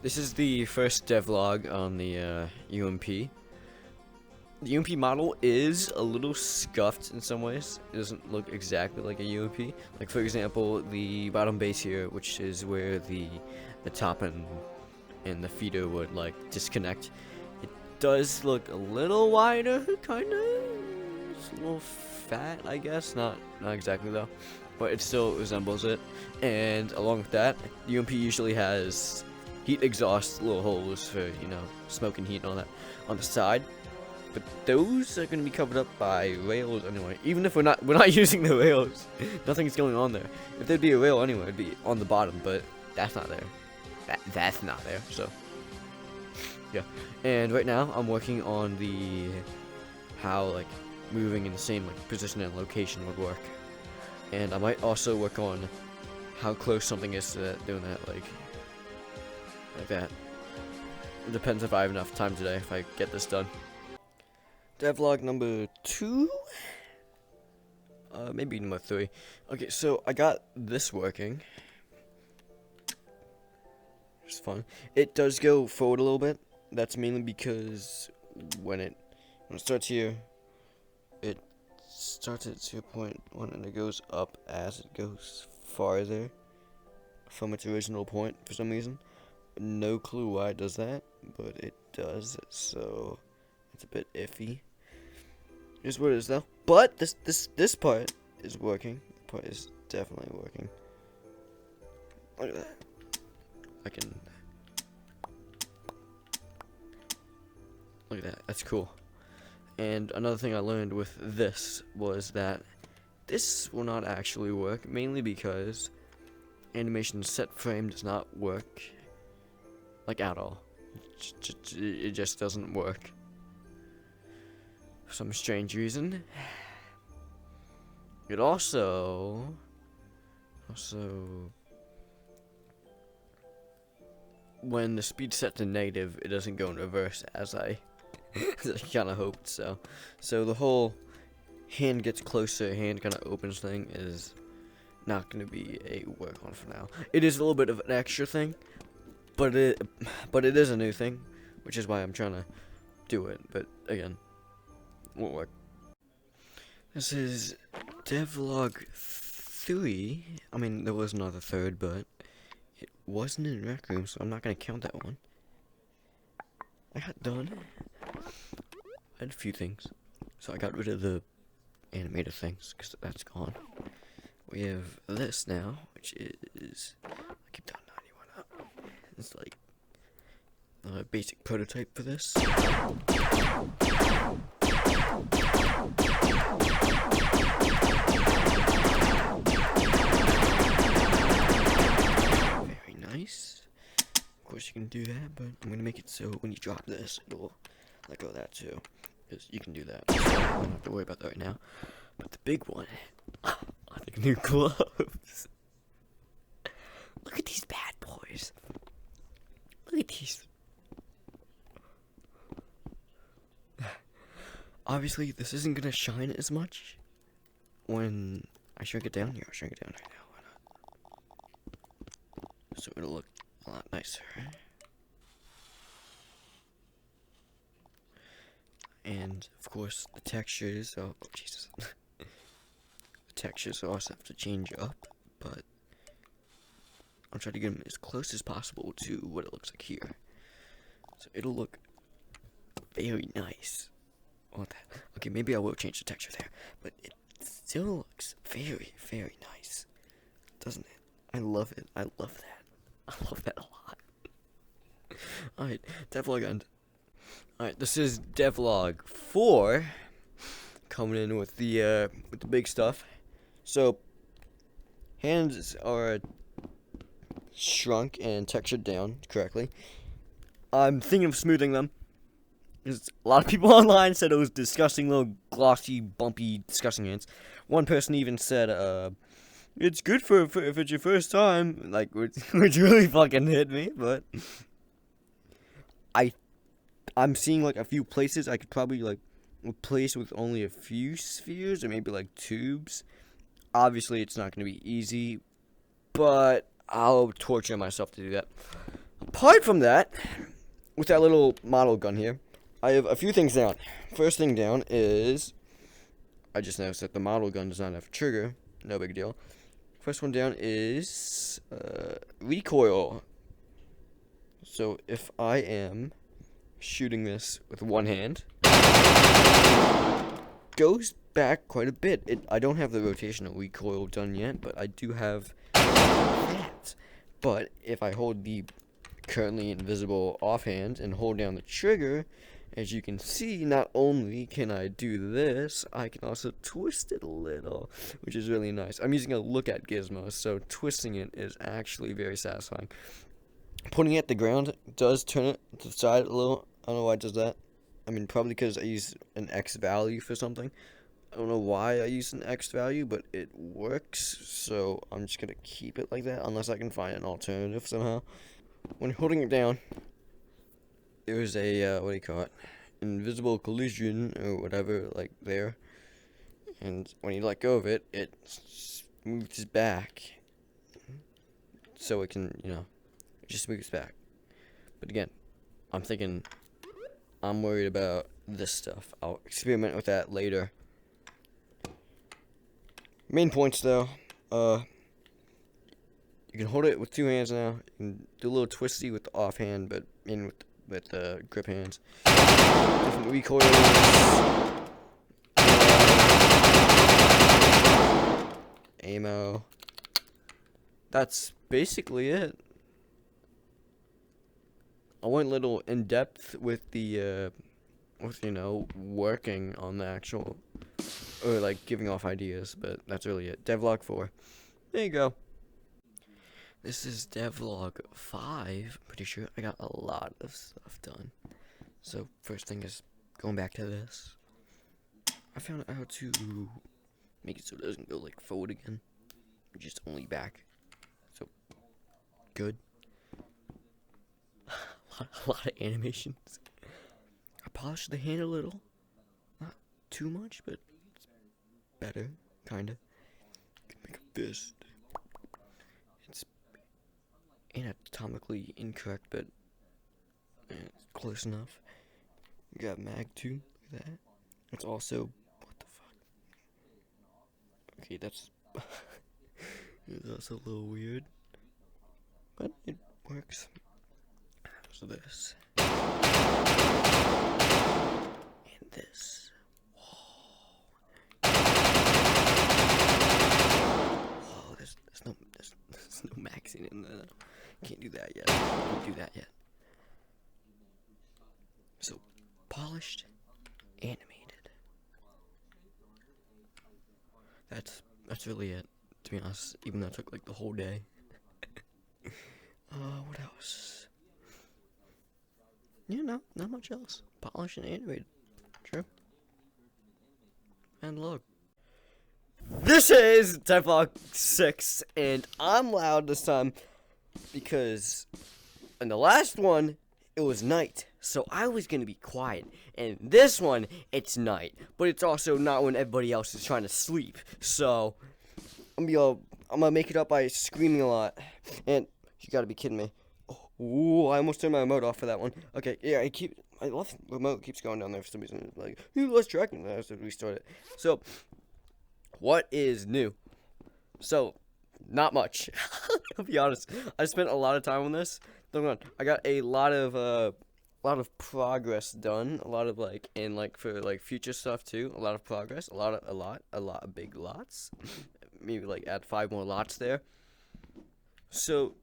This is the first devlog on the UMP. The UMP model is a little scuffed in some ways. It doesn't look exactly like a UMP. Like for example, the bottom base here, which is where the top and the feeder would like disconnect. It does look a little wider, kinda. It's a little fat, I guess. Not exactly though, but it still resembles it. And along with that, the UMP usually has heat exhaust little holes for, you know, smoke and heat and all that on the side. But those are going to be covered up by rails anyway. Even if we're not using the rails, nothing's going on there. If there'd be a rail anyway, it'd be on the bottom, but that's not there. That's not there. So yeah. And right now I'm working on how like moving in the same like position and location would work. And I might also work on how close something is to that, doing that like that. It depends if I have enough time today if I get this done. Devlog number 2? Maybe number 3. Okay, so I got this working. It's fun. It does go forward a little bit. That's mainly because when it starts here, it starts at a point when it goes up as it goes farther from its original point for some reason. No clue why it does that, but it does, so it's a bit iffy. Here's what it is though. But this part is working. The part is definitely working. Look at that. I can look at that. That's cool. And another thing I learned with this was that this will not actually work, mainly because animation set frame does not work like at all. It just doesn't work for some strange reason. It also when the speed's set to negative, it doesn't go in reverse as I kind of hoped. So the whole hand gets closer, hand kind of opens thing is not going to be a work on for now. It is a little bit of an extra thing, but it is a new thing, which is why I'm trying to do it. But again, won't work. This is devlog 3. I mean, there was another third, but it wasn't in Rec Room, so I'm not gonna count that one. I got done. I had a few things, so I got rid of the animator things because that's gone. We have this now, which is I keep down 91 up. It's like a basic prototype for this. Very nice. Of course you can do that, but I'm gonna make it so when you drop this, it'll let go of that too. Because you can do that. So I don't have to worry about that right now. But the big one, I think new gloves. Look at these bad boys. Look at these. Obviously, this isn't gonna shine as much when I shrink it down here. I'll shrink it down right now. Why not? So it'll look a lot nicer. And of course, the textures. Oh Jesus. The textures also have to change up, but I'll try to get them as close as possible to what it looks like here. So it'll look very nice. Okay, maybe I will change the texture there, but it still looks very, very nice, doesn't it? I love it. I love that. I love that a lot. Alright, devlog end. Alright, this is devlog 4, coming in with the big stuff. So, hands are shrunk and textured down correctly. I'm thinking of smoothing them. A lot of people online said it was disgusting, little glossy, bumpy, disgusting hands. One person even said, it's good for if it's your first time, like, which really fucking hit me, but I'm seeing, like, a few places I could probably, like, replace with only a few spheres, or maybe, like, tubes. Obviously, it's not going to be easy, but I'll torture myself to do that. Apart from that, with that little model gun here, I have a few things down. First thing down is, I just noticed that the model gun does not have a trigger. No big deal. First one down is recoil. So if I am shooting this with one hand, goes back quite a bit. I don't have the rotational recoil done yet, but I do have that. But if I hold the currently invisible offhand and hold down the trigger, as you can see, not only can I do this, I can also twist it a little, which is really nice. I'm using a look at gizmo, so twisting it is actually very satisfying. Putting it at the ground does turn it to the side a little. I don't know why it does that. I mean, probably because I use an X value for something. I don't know why I use an X value, but it works, so I'm just going to keep it like that, unless I can find an alternative somehow. When holding it down, there's a, what do you call it, invisible collision, or whatever, like there. And when you let go of it, it moves back. So it can, you know, it just moves back. But again, I'm worried about this stuff. I'll experiment with that later. Main points though, you can hold it with two hands now. You can do a little twisty with the offhand, but in with the grip hands. Different recoils. Ammo. That's basically it. I went a little in depth with the, you know, working on the actual, or like giving off ideas, but that's really it. Devlog 4. There you go. This is devlog 5. Pretty sure I got a lot of stuff done. So first thing is going back to this. I found out how to make it so it doesn't go like forward again, just only back. So good. A lot of animations. I polished the hand a little, not too much, but it's better, kinda. Can make a fist. It's anatomically incorrect, but it's close enough. You got mag too, look at that. It's also, what the fuck? Okay, that's a little weird, but it works. So this and this. Whoa, there's no magazine in there. Can't do that yet. Can't do that yet. So polished, animated. That's really it. To be honest, even though it took like the whole day. What else? Yeah, no, not much else. Polished and animated. True. And look. This is devlog 6, and I'm loud this time because in the last one, it was night, so I was gonna be quiet. And this one, it's night, but it's also not when everybody else is trying to sleep. So I'm gonna make it up by screaming a lot. And you gotta be kidding me. Ooh, I almost turned my remote off for that one. Okay, yeah, my left remote keeps going down there for some reason. It's like, you lost track, and I have to restart it. So, what is new? So, not much. I'll be honest. I spent a lot of time on this. Don't get me wrong, I got a lot of progress done. A lot of for future stuff too. A lot of progress. A lot of big lots. Maybe add 5 more lots there. So.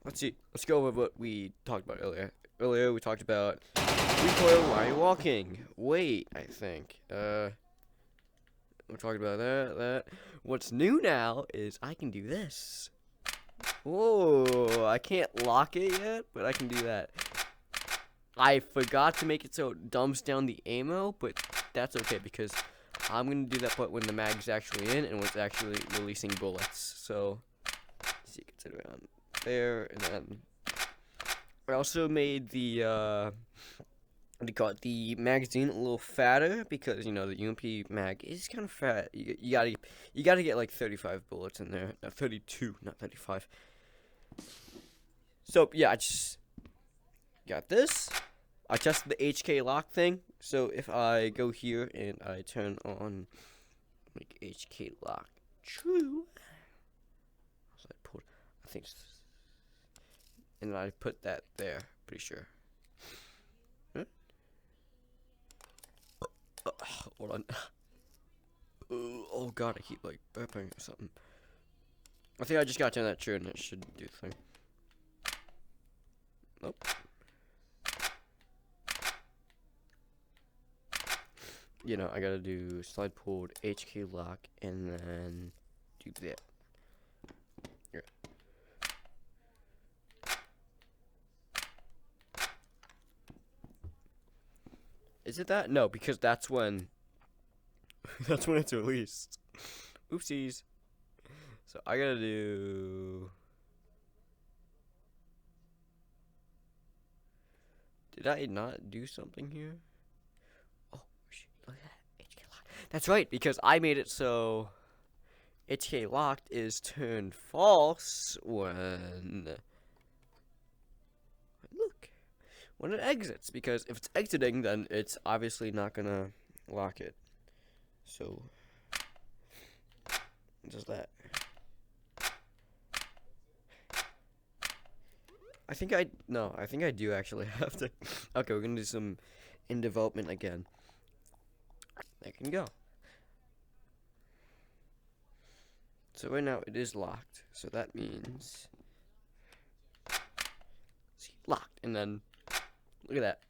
Let's see. Let's go over what we talked about earlier. Earlier we talked about recoil while you're walking. Wait, I think. We're talking about that. What's new now is I can do this. Whoa, I can't lock it yet, but I can do that. I forgot to make it so it dumps down the ammo, but that's okay because I'm gonna do that part when the mag's actually in and when it's actually releasing bullets. So, let's see, consider it on there, and then I also made the the magazine a little fatter because the UMP mag is kind of fat. You gotta get like 35 bullets in there, 32, not 35. So yeah, I just got this. I tested the HK lock thing. So if I go here and I turn on make HK lock true, so I think, and I put that there. Pretty sure. Huh? Hold on. Oh god, I keep like burping or something. I think I just got to that true and it should do the thing. Nope. You know, I gotta do slide pulled, HK lock, and then do that. Here. Is it that? No, because that's when that's when it's released. Oopsies. So I gotta do. Did I not do something here? Oh shit! Look at that HK lock. That's right, because I made it so HK locked is turned false when it exits. Because if it's exiting, then it's obviously not gonna lock it. So just that. I think I do actually have to. Okay, we're gonna do some in development again. There can go. So right now it is locked. So that means see, locked, and then look at that.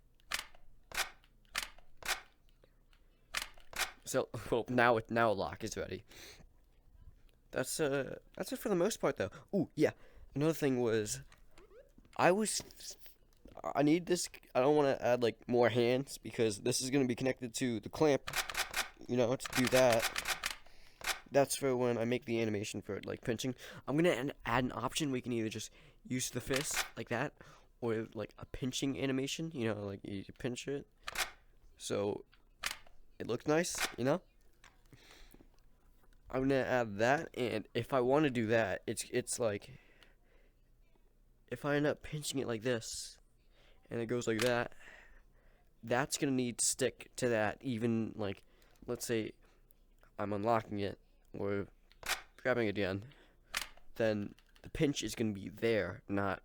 So well now lock is ready. That's it for the most part though. Ooh yeah. Another thing was I need this. I don't want to add like more hands because this is gonna be connected to the clamp. You know, to do that. That's for when I make the animation for like pinching. I'm gonna add an option where you can either just use the fist like that, or like a pinching animation. You know, like you pinch it, so it looks nice. You know. I'm gonna add that, and if I want to do that, it's like if I end up pinching it like this, and it goes like that, that's gonna need to stick to that. Even like, let's say I'm unlocking it or grabbing it again, then the pinch is gonna be there, not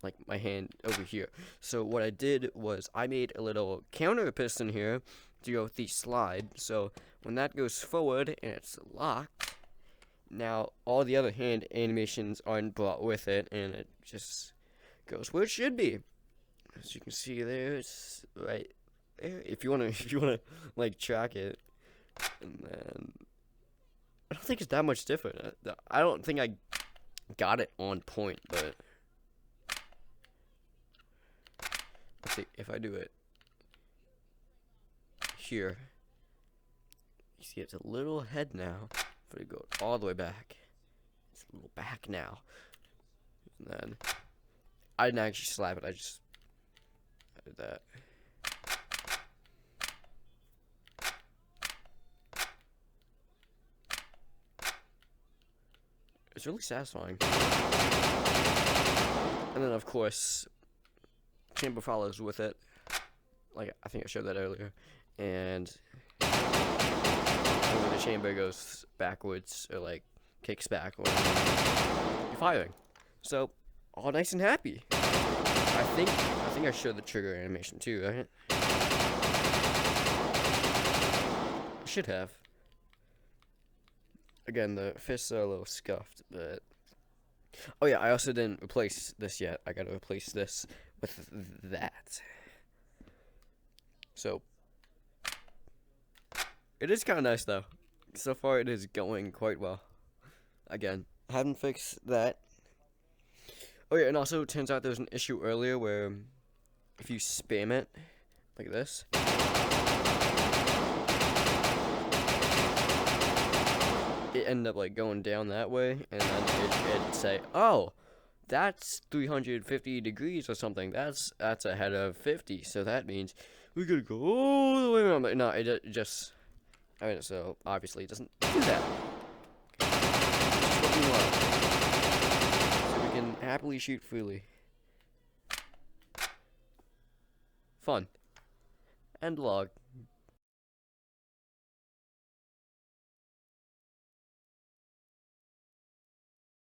like my hand over here. So what I did was I made a little counter piston here to go with the slide. So when that goes forward and it's locked, now all the other hand animations aren't brought with it, and it just goes where it should be. As you can see there, it's right there. If you wanna like track it, and then I don't think it's that much different. I don't think I got it on point, but let's see if I do it here. You see, it's a little head now. If I go all the way back, it's a little back now. And then I didn't actually slap it. I did that. It's really satisfying. And then, of course, chamber follows with it. Like, I think I showed that earlier. And when the chamber goes backwards, or like kicks back, or you're firing. So, all nice and happy. I think I showed the trigger animation too, right? I should have. Again, the fists are a little scuffed, but oh yeah, I also didn't replace this yet. I gotta replace this with that. So it is kind of nice though. So far, it is going quite well. Again, haven't fixed that. Oh yeah, and also it turns out there was an issue earlier where if you spam it like this, it ended up like going down that way, and then it'd say, "Oh, that's 350 degrees or something. That's ahead of 50. So that means we gotta go all the way around." But no, it just. I mean, so obviously it doesn't do that. It's what we want. So we can happily shoot freely. fun. End log.